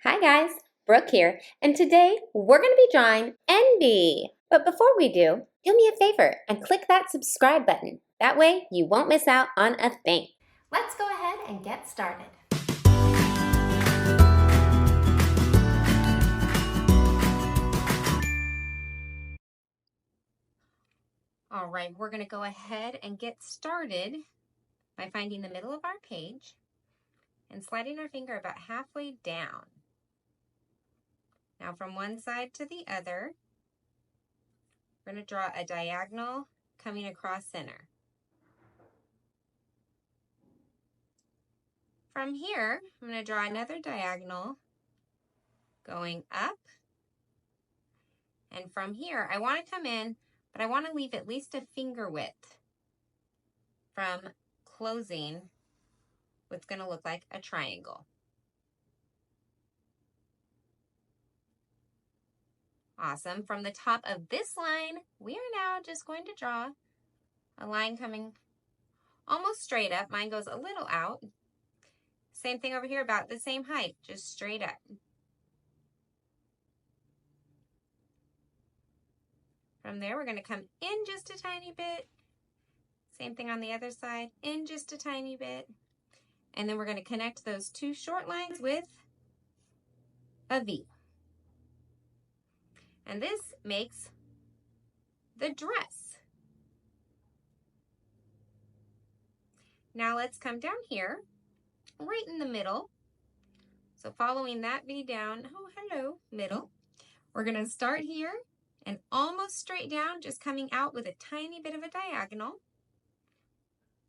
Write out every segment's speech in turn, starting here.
Hi guys, Brooke here, and today we're going to be drawing Envy. But before we do me a favor and click that subscribe button. That way you won't miss out on a thing. Let's go ahead and get started. All right, we're going to go ahead and get started by finding the middle of our page and sliding our finger about halfway down. Now from one side to the other, we're going to draw a diagonal coming across center. From here, I'm going to draw another diagonal going up. And from here, I want to come in, but I want to leave at least a finger width from closing what's going to look like a triangle. Awesome. From the top of this line, we are now just going to draw a line coming almost straight up. Mine goes a little out. Same thing over here, about the same height, just straight up. From there, we're going to come in just a tiny bit. Same thing on the other side, in just a tiny bit. And then we're going to connect those two short lines with a V. And this makes the dress. Now let's come down here, right in the middle. So following that V down, oh, hello, middle. We're going to start here and almost straight down, just coming out with a tiny bit of a diagonal.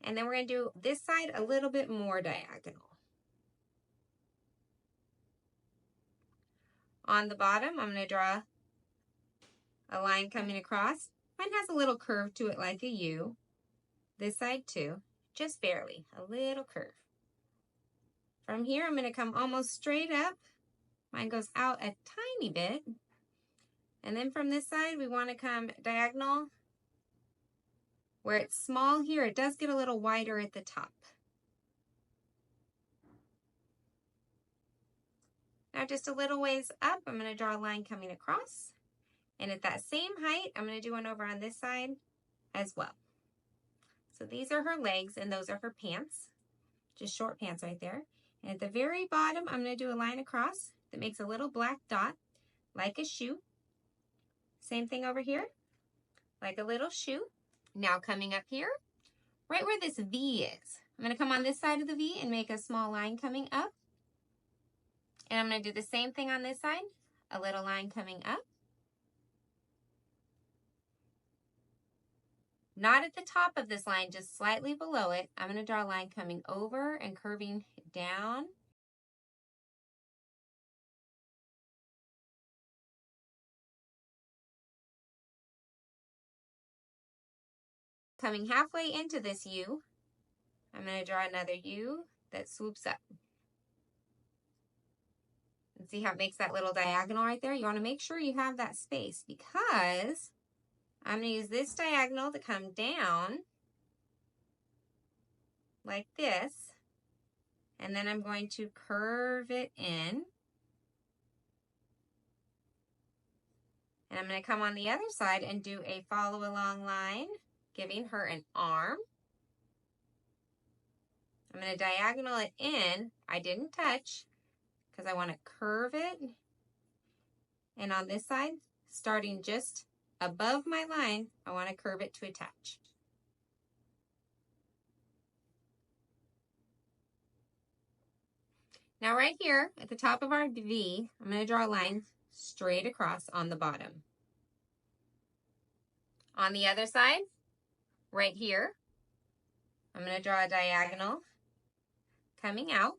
And then we're going to do this side a little bit more diagonal. On the bottom, I'm going to draw a line coming across. Mine has a little curve to it like a U. This side too, just barely, a little curve. From here, I'm going to come almost straight up. Mine goes out a tiny bit. And then from this side, we want to come diagonal. Where it's small here, it does get a little wider at the top. Now just a little ways up, I'm going to draw a line coming across. And at that same height, I'm going to do one over on this side as well. So these are her legs and those are her pants. Just short pants right there. And at the very bottom, I'm going to do a line across that makes a little black dot like a shoe. Same thing over here, like a little shoe. Now coming up here, right where this V is, I'm going to come on this side of the V and make a small line coming up. And I'm going to do the same thing on this side, a little line coming up. Not at the top of this line, just slightly below it. I'm going to draw a line coming over and curving down. Coming halfway into this U, I'm going to draw another U that swoops up. And see how it makes that little diagonal right there? You want to make sure you have that space because I'm going to use this diagonal to come down like this. And then I'm going to curve it in. And I'm going to come on the other side and do a follow along line, giving her an arm. I'm going to diagonal it in. I didn't touch because I want to curve it. And on this side, starting just above my line, I want to curve it to attach. Now right here at the top of our V, I'm going to draw a line straight across on the bottom. On the other side, right here, I'm going to draw a diagonal coming out,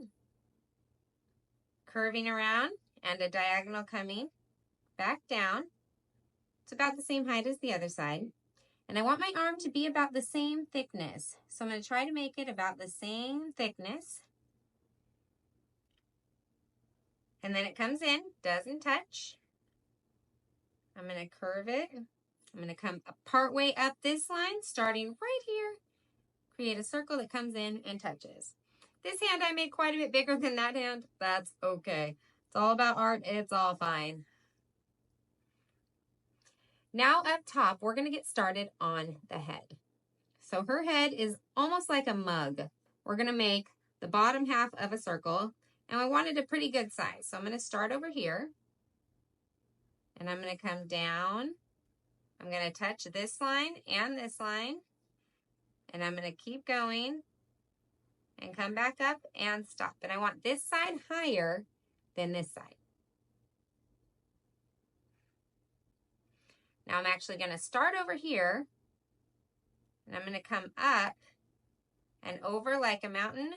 curving around, and a diagonal coming back down. It's about the same height as the other side. And I want my arm to be about the same thickness. So I'm going to try to make it about the same thickness. And then it comes in, doesn't touch. I'm going to curve it. I'm going to come part way up this line, starting right here. Create a circle that comes in and touches. This hand I made quite a bit bigger than that hand. That's okay. It's all about art. It's all fine. Now up top, we're going to get started on the head. So her head is almost like a mug. We're going to make the bottom half of a circle, and I wanted a pretty good size. So I'm going to start over here, and I'm going to come down. I'm going to touch this line and this line, and I'm going to keep going and come back up and stop. And I want this side higher than this side. Now I'm actually going to start over here, and I'm going to come up and over like a mountain,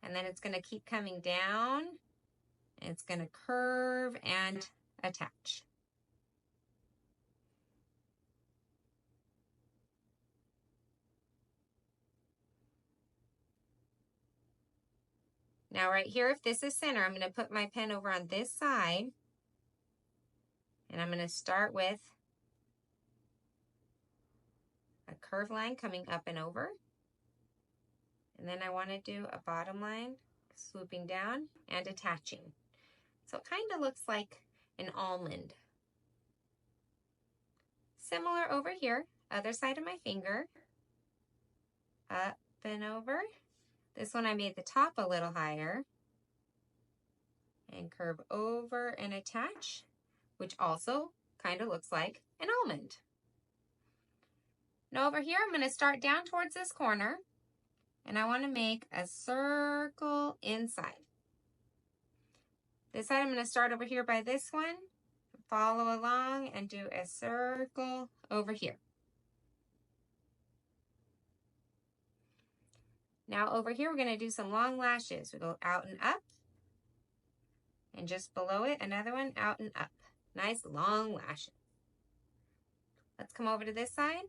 and then it's going to keep coming down, and it's going to curve and attach. Now right here, if this is center, I'm going to put my pen over on this side, and I'm going to start with a curved line coming up and over. And then I want to do a bottom line swooping down and attaching. So it kind of looks like an almond. Similar over here, other side of my finger, up and over. This one I made the top a little higher, and curve over and attach, which also kind of looks like an almond. Now over here, I'm going to start down towards this corner, and I want to make a circle inside. This side, I'm going to start over here by this one, follow along, and do a circle over here. Now over here, we're going to do some long lashes. We go out and up, and just below it, another one out and up. Nice long lashes. Let's come over to this side,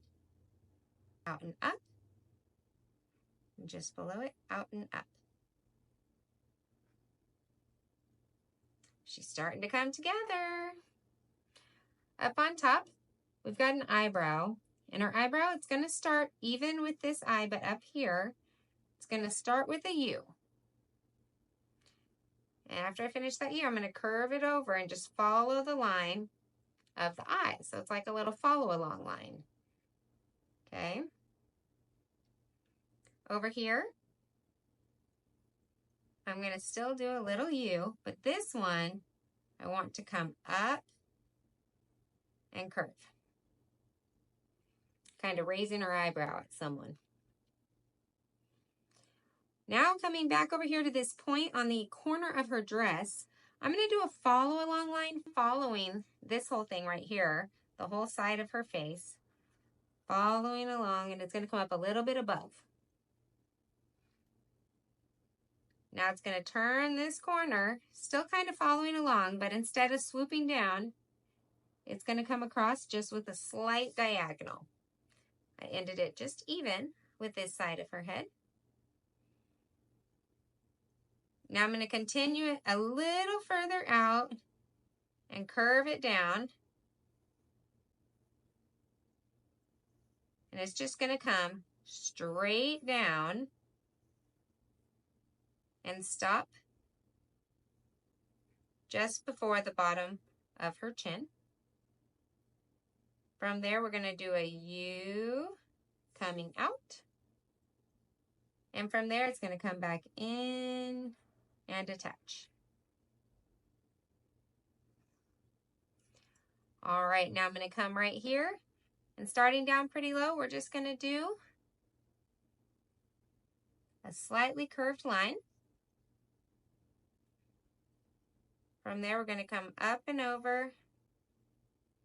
out and up, and just below it, out and up. She's starting to come together. Up on top, we've got an eyebrow, and our eyebrow, it's going to start even with this eye, but up here, it's going to start with a U. And after I finish that U, I'm going to curve it over and just follow the line of the eye. So it's like a little follow along line. Okay. Over here, I'm going to still do a little U, but this one, I want to come up and curve. Kind of raising her eyebrow at someone. Now coming back over here to this point on the corner of her dress, I'm going to do a follow along line following this whole thing right here, the whole side of her face, following along, and it's going to come up a little bit above. Now it's going to turn this corner, still kind of following along, but instead of swooping down, it's going to come across just with a slight diagonal. I ended it just even with this side of her head. Now I'm going to continue it a little further out and curve it down. And it's just going to come straight down and stop just before the bottom of her chin. From there, we're going to do a U coming out. And from there, it's going to come back in and attach. All right, now I'm going to come right here, and starting down pretty low, we're just going to do a slightly curved line. From there, we're going to come up and over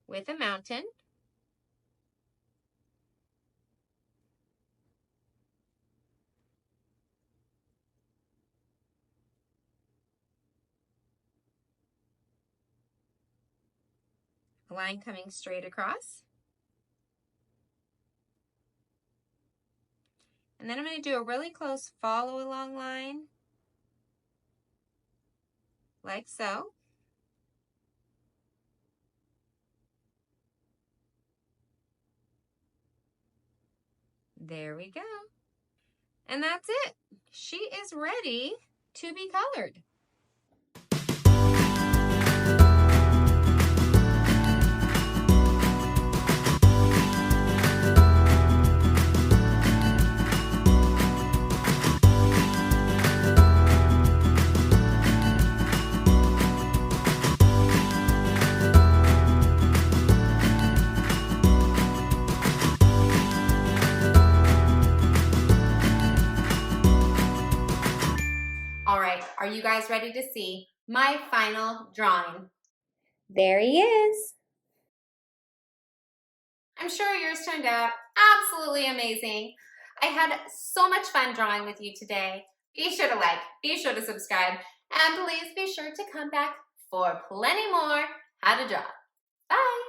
with a mountain. A line coming straight across. And then I'm going to do a really close follow along line, like so. There we go. And that's it. She is ready to be colored. you guys ready to see my final drawing? There he is. I'm sure yours turned out absolutely amazing. I had so much fun drawing with you today. Be sure to like, be sure to subscribe, and please be sure to come back for plenty more How to Draw. Bye!